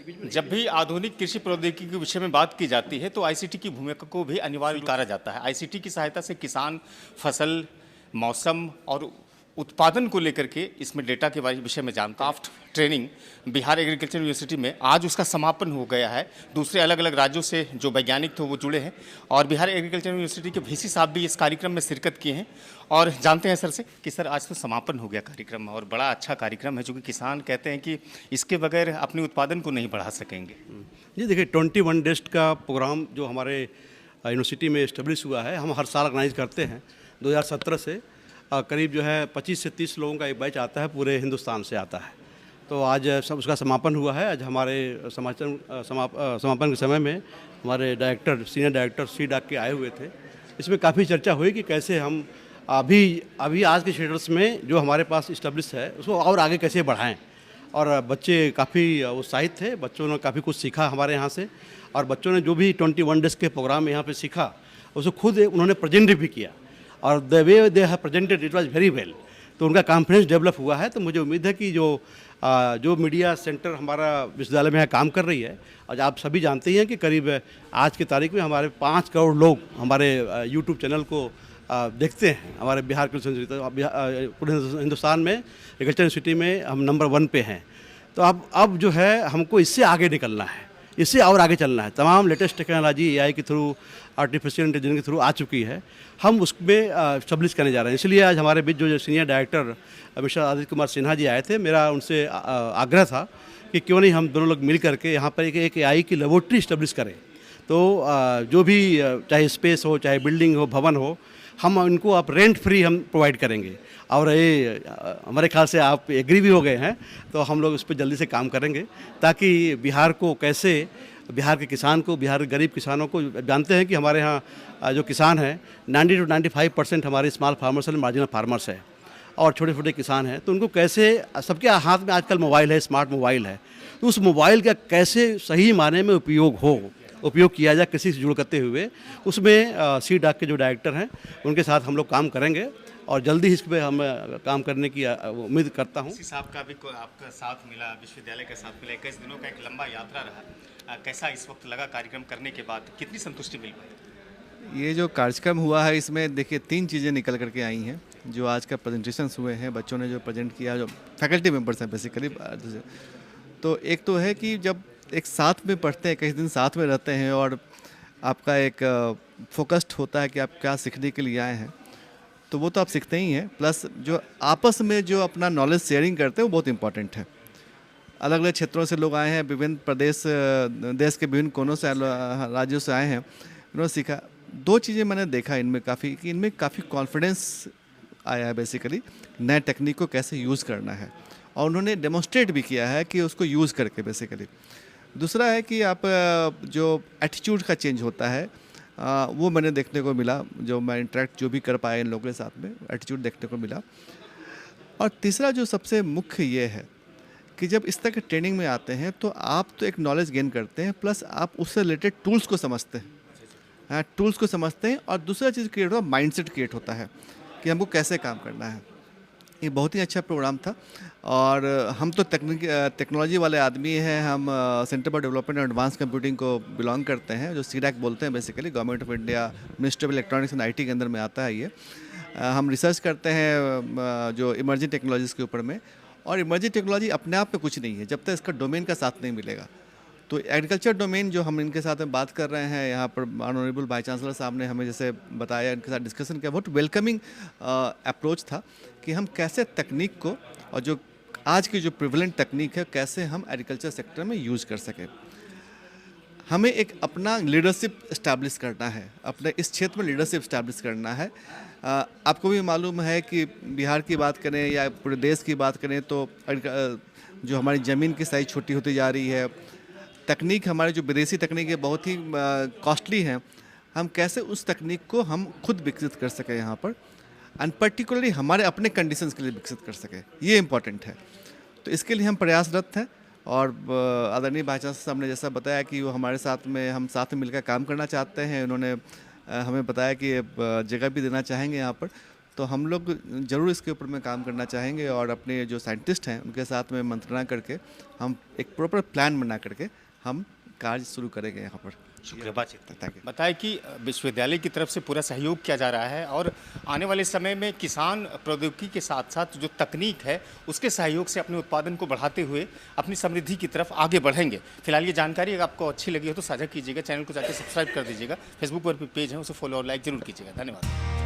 जब भी आधुनिक कृषि प्रौद्योगिकी के विषय में बात की जाती है तो आईसीटी की भूमिका को भी अनिवार्य करा जाता है। आईसीटी की सहायता से किसान फसल, मौसम और उत्पादन को लेकर के इसमें डेटा के विषय में जानता है। Craft training Bihar agriculture university में आज उसका समापन हो गया है। दूसरे अलग अलग राज्यों से जो वैज्ञानिक थे वो जुड़े हैं और बिहार एग्रीकल्चर यूनिवर्सिटी के वीसी साहब भी इस कार्यक्रम में शिरकत किए हैं। और जानते हैं सर से कि सर आज तो समापन हो गया कार्यक्रम और बड़ा अच्छा कार्यक्रम है, जो कि किसान कहते हैं कि इसके बगैर अपने उत्पादन को नहीं बढ़ा सकेंगे। जी देखिए, 21 डेज का प्रोग्राम जो हमारे यूनिवर्सिटी में इस्टेब्लिश हुआ है, हम हर साल ऑर्गेनाइज करते हैं। 2017 से करीब जो है 25 से 30 लोगों का एक बैच आता है, पूरे हिंदुस्तान से आता है। तो आज सब उसका समापन हुआ है। आज हमारे समापन के समय में हमारे डायरेक्टर, सीनियर डायरेक्टर सी डाक के आए हुए थे। इसमें काफ़ी चर्चा हुई कि कैसे हम अभी आज के शेड्यूल्स में जो हमारे पास इस्टेब्लिश है उसको और आगे कैसे बढ़ाएं। और बच्चे काफ़ी उत्साहित थे, बच्चों ने काफ़ी कुछ सीखा हमारे यहाँ से। और बच्चों ने जो भी 21 डेज़ के प्रोग्राम में यहाँ पे सीखा उसको खुद उन्होंने प्रेजेंट भी किया और the way they have presented it was very well. तो उनका कॉन्फिडेंस डेवलप हुआ है। तो मुझे उम्मीद है कि जो मीडिया सेंटर हमारा विश्वविद्यालय में काम कर रही है, आज आप सभी जानते ही हैं कि करीब आज की तारीख में हमारे 5 करोड़ लोग हमारे यूट्यूब चैनल को देखते हैं। हमारे बिहार के पूरे हिंदुस्तान में एग्रीकल्चर यूनिवर्सिटी में हम नंबर 1 पे हैं। तो अब जो है हमको इससे आगे निकलना है, इससे और आगे चलना है। तमाम लेटेस्ट टेक्नोलॉजी एआई के थ्रू, आर्टिफिशियल इंटेलिजेंस के थ्रू आ चुकी है, हम उसमें स्टैब्लिश करने जा रहे हैं। इसलिए आज हमारे बीच जो senior director mister Aditya Kumar Sinha ji आए थे, मेरा उनसे आग्रह था कि क्यों नहीं हम दोनों लोग मिल करके यहाँ पर एक एआई की लेबोरेटरी स्टैब्लिश करें। तो जो भी चाहे स्पेस हो, चाहे बिल्डिंग हो, भवन हो, हम उनको आप रेंट फ्री हम प्रोवाइड करेंगे। और ये हमारे ख्याल से आप एग्री भी हो गए हैं, तो हम लोग उस पर जल्दी से काम करेंगे ताकि बिहार को कैसे, बिहार के किसान को, बिहार के गरीब किसानों को, जानते हैं कि हमारे यहाँ जो किसान हैं 90 to 95% हमारे small farmers and marginal farmers हैं और छोटे छोटे किसान हैं। तो उनको कैसे, सबके हाथ में आजकल मोबाइल है, स्मार्ट मोबाइल है, तो उस मोबाइल का कैसे सही मायने में उपयोग किया जाए किसी से जुड़ करते हुए, उसमें सी डाक के जो डायरेक्टर हैं उनके साथ हम लोग काम करेंगे और जल्दी इस पर हम काम करने की उम्मीद करता हूँ। साहब का भी आपका साथ मिला, विश्वविद्यालय का साथ मिला, 21 दिनों का एक लंबा यात्रा रहा। कैसा इस वक्त लगा कार्यक्रम करने के बाद, कितनी संतुष्टि मिल पाई? ये जो कार्यक्रम हुआ है इसमें देखिए 3 चीज़ें निकल करके आई हैं। जो आज का प्रेजेंटेशंस हुए हैं, बच्चों ने जो प्रेजेंट किया, जो फैकल्टी मेंबर्स हैं बेसिकली, तो एक तो है कि जब एक साथ में पढ़ते हैं, कई दिन साथ में रहते हैं और आपका एक फोकस्ड होता है कि आप क्या सीखने के लिए आए हैं, तो वो तो आप सीखते ही हैं। प्लस जो आपस में जो अपना नॉलेज शेयरिंग करते हैं वो बहुत इंपॉर्टेंट है। अलग अलग क्षेत्रों से लोग आए हैं, विभिन्न देश के विभिन्न कोनों से, राज्यों से आए हैं, उन्होंने सीखा। 2 चीज़ें मैंने देखा इनमें काफ़ी कॉन्फिडेंस आया है बेसिकली, नए टेक्निक को कैसे यूज़ करना है, और उन्होंने डेमोन्स्ट्रेट भी किया है कि उसको यूज़ करके बेसिकली। दूसरा है कि आप जो एटीट्यूड का चेंज होता है वो मैंने देखने को मिला, जो मैं इंटरेक्ट जो भी कर पाया इन लोगों के साथ में, एटीट्यूड देखने को मिला। और तीसरा जो सबसे मुख्य ये है कि जब इस तरह के ट्रेनिंग में आते हैं तो आप तो एक नॉलेज गेन करते हैं, प्लस आप उससे रिलेटेड टूल्स को समझते हैं, टूल्स को समझते हैं। और दूसरा चीज़ क्रिएट होता है, माइंडसेट क्रिएट होता है कि हमको कैसे काम करना है। ये बहुत ही अच्छा प्रोग्राम था। और हम तो टेक्नोलॉजी वाले आदमी हैं, हम centre for development and advance computing को बिलोंग करते हैं, जो सीडैक बोलते हैं basically, government of India, ministry of electronics and IT के अंदर में आता है ये। हम रिसर्च करते हैं जो इमर्जिंग टेक्नोलॉजीज़ के ऊपर में। और इमर्जिंग टेक्नोलॉजी अपने आप में कुछ नहीं है जब तक इसका डोमेन का साथ नहीं मिलेगा। तो एग्रीकल्चर डोमेन जो हम इनके साथ में बात कर रहे हैं, यहाँ पर ऑनरेबल वाइस चांसलर साहब ने हमें जैसे बताया, इनके साथ डिस्कशन किया, बहुत वेलकमिंग अप्रोच था कि हम कैसे तकनीक को, और जो आज की जो प्रिवलेंट तकनीक है, कैसे हम एग्रीकल्चर सेक्टर में यूज़ कर सकें। हमें एक अपना लीडरशिप इस्टेब्लिश करना है, अपने इस क्षेत्र में लीडरशिप इस्टेब्लिश करना है। आपको भी मालूम है कि बिहार की बात करें या पूरे देश की बात करें तो जो हमारी ज़मीन की साइज़ छोटी होती जा रही है, तकनीक हमारे जो विदेशी तकनीक है बहुत ही कॉस्टली हैं। हम कैसे उस तकनीक को हम खुद विकसित कर सकें यहाँ पर, एंड पर्टिकुलरली हमारे अपने कंडीशंस के लिए विकसित कर सकें, ये इम्पॉर्टेंट है। तो इसके लिए हम प्रयासरत हैं। और आदरणीय भाई चांसलर साहब ने जैसा बताया कि वो हमारे साथ में, हम साथ में मिलकर काम करना चाहते हैं, उन्होंने हमें बताया कि जगह भी देना चाहेंगे यहाँ पर। तो हम लोग ज़रूर इसके ऊपर में काम करना चाहेंगे और अपने जो साइंटिस्ट हैं उनके साथ में मंत्रणा करके हम एक प्रॉपर प्लान बना करके हम कार्य शुरू करेंगे यहाँ पर। शुक्रिया बातचीत थैंक यू। बताया कि विश्वविद्यालय की तरफ से पूरा सहयोग किया जा रहा है और आने वाले समय में किसान प्रौद्योगिकी के साथ साथ जो तकनीक है उसके सहयोग से अपने उत्पादन को बढ़ाते हुए अपनी समृद्धि की तरफ आगे बढ़ेंगे। फिलहाल ये जानकारी अगर आपको अच्छी लगी हो तो साझा कीजिएगा, चैनल को जाकर सब्सक्राइब कर दीजिएगा, फेसबुक पर भी पेज है उसे फॉलो और लाइक जरूर कीजिएगा। धन्यवाद।